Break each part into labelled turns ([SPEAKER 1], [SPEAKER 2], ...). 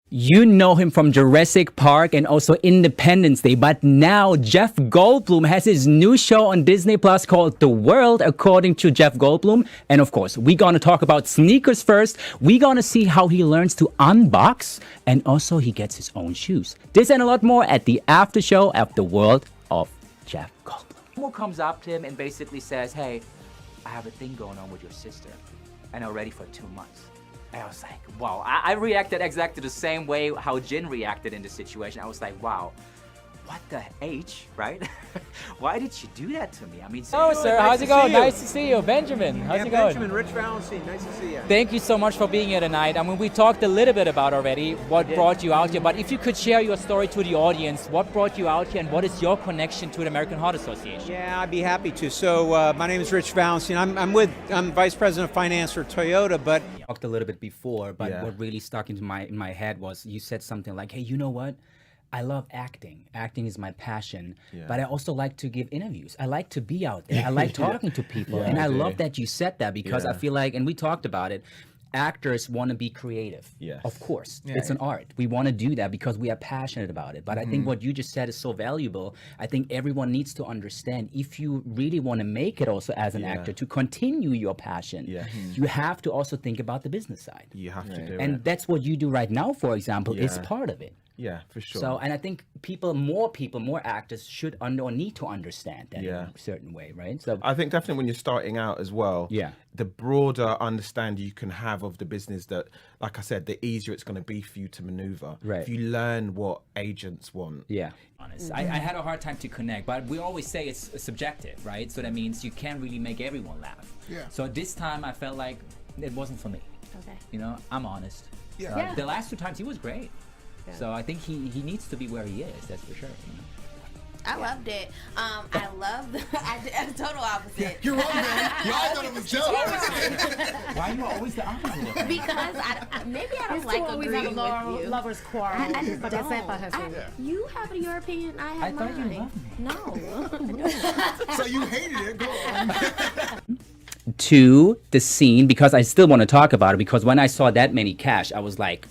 [SPEAKER 1] You know him from Jurassic Park and also Independence Day, but now Jeff Goldblum has his new show on Disney Plus called The World, according to Jeff Goldblum. And of course, we're gonna talk about sneakers first. We're gonna see how he learns to unbox, and also he gets his own shoes. This and a lot more at the after show of The World of Jeff Goldblum. Someone comes up to him and basically says, "Hey, I have a thing going on with your sister, and already for 2 months." And I was like, wow. I reacted exactly the same way how Jin reacted in the situation. I was like, wow, what the H, right? Why did you do that to me? I mean,
[SPEAKER 2] Oh, sir, how's it going? Nice to see you. Benjamin, how's it going?
[SPEAKER 3] Benjamin, Rich Valenstein, nice to see you.
[SPEAKER 2] Thank you so much for being here tonight. I mean, we talked a little bit about already what brought you out here, but if you could share your story to the audience, what brought you out here and what is your connection to the American Heart Association?
[SPEAKER 3] Yeah, I'd be happy to. So my name is Rich Valenstein. I'm Vice President of Finance for Toyota, but
[SPEAKER 1] I talked a little bit before, but what really stuck into my head was you said something like, hey, you know what? I love acting. Acting is my passion, but I also like to give interviews. I like to be out there. I like talking to people, and I love that you said that because I feel like, and we talked about it, actors want to be creative.
[SPEAKER 4] Yes.
[SPEAKER 1] Of course. It's an art. We want to do that because we are passionate about it. But I think what you just said is so valuable. I think everyone needs to understand if you really want to make it also as an actor to continue your passion, you have to also think about the business side.
[SPEAKER 4] You have to do it.
[SPEAKER 1] And that's what you do right now, for example, is part of it.
[SPEAKER 4] Yeah, for sure.
[SPEAKER 1] So, and I think more actors should or need to understand that in a certain way, right? So
[SPEAKER 4] I think definitely when you're starting out as well, the broader understanding you can have of the business, that, like I said, the easier it's going to be for you to maneuver.
[SPEAKER 1] Right.
[SPEAKER 4] If you learn what agents want.
[SPEAKER 1] Yeah.
[SPEAKER 2] Honest. I had a hard time to connect, but we always say it's subjective, right? So that means you can't really make everyone laugh. Yeah. So this time I felt like it wasn't for me. Okay. You know, I'm honest. Yeah. The last 2 times he was great. So I think he needs to be where he is, that's for sure. You know?
[SPEAKER 5] I loved it. I love the total opposite.
[SPEAKER 6] You're wrong, man. I thought it was Joe.
[SPEAKER 1] Why are you always the opposite?
[SPEAKER 5] Because maybe I don't like agreeing with you.
[SPEAKER 7] Lovers quarrel.
[SPEAKER 5] I just don't. You have your opinion, I have mine.
[SPEAKER 1] I thought you loved me.
[SPEAKER 5] No.
[SPEAKER 6] So you hated it. Go on.
[SPEAKER 1] To the scene, because I still want to talk about it, because when I saw that many cash, I was like,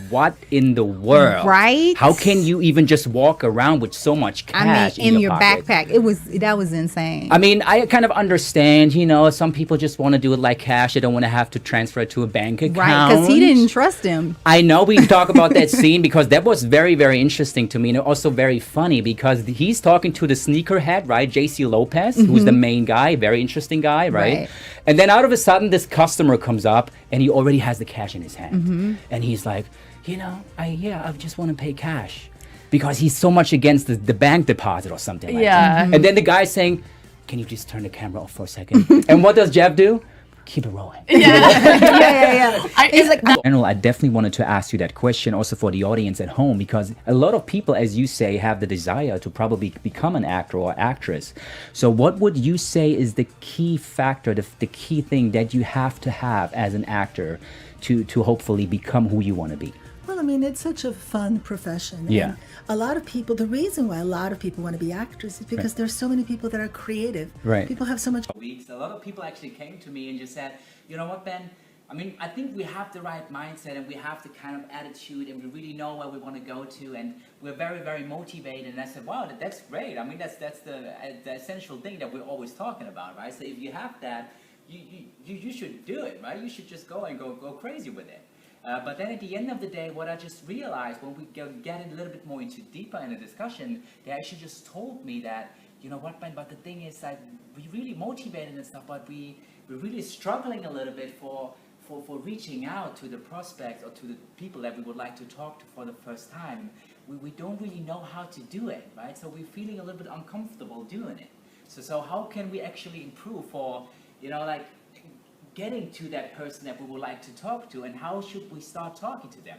[SPEAKER 1] what in the world?
[SPEAKER 7] Right?
[SPEAKER 1] How can you even just walk around with so much cash
[SPEAKER 7] in your
[SPEAKER 1] pocket?
[SPEAKER 7] backpack? That was insane.
[SPEAKER 1] I mean, I kind of understand, you know, some people just want to do it like cash. They don't want to have to transfer it to a bank account.
[SPEAKER 7] Right, because he didn't trust him.
[SPEAKER 1] I know we talk about that scene because that was very, very interesting to me, and also very funny because he's talking to the sneakerhead, right? JC Lopez, who's the main guy, very interesting guy, right? And then out of a sudden, this customer comes up and he already has the cash in his hand. And he's like, you know, I just want to pay cash, because he's so much against the bank deposit or something like that. And then the guy's saying, can you just turn the camera off for a second? And what does Jeff do? Keep it rolling. He's like, in general, I definitely wanted to ask you that question also for the audience at home, because a lot of people, as you say, have the desire to probably become an actor or actress. So what would you say is the key factor, the key thing that you have to have as an actor to hopefully become who you want to be?
[SPEAKER 8] Well, I mean, it's such a fun profession.
[SPEAKER 1] Yeah.
[SPEAKER 8] And a lot of people, the reason why a lot of people want to be actors is because there's so many people that are creative.
[SPEAKER 1] Right.
[SPEAKER 8] People have so much.
[SPEAKER 1] Weeks, a lot of people actually came to me and just said, you know what, Ben? I mean, I think we have the right mindset and we have the kind of attitude and we really know where we want to go to, and we're very, very motivated. And I said, wow, that's great. I mean, that's the essential thing that we're always talking about, right? So if you have that, you should do it, right? You should just go crazy with it. But then at the end of the day, what I just realized when we get a little bit more deeper in the discussion, they actually just told me that, you know what, man, but the thing is that we really motivated and stuff, but we're really struggling a little bit for reaching out to the prospects or to the people that we would like to talk to for the first time. We don't really know how to do it, right? So we're feeling a little bit uncomfortable doing it. So how can we actually improve for, you know, like, getting to that person that we would like to talk to, and how should we start talking to them?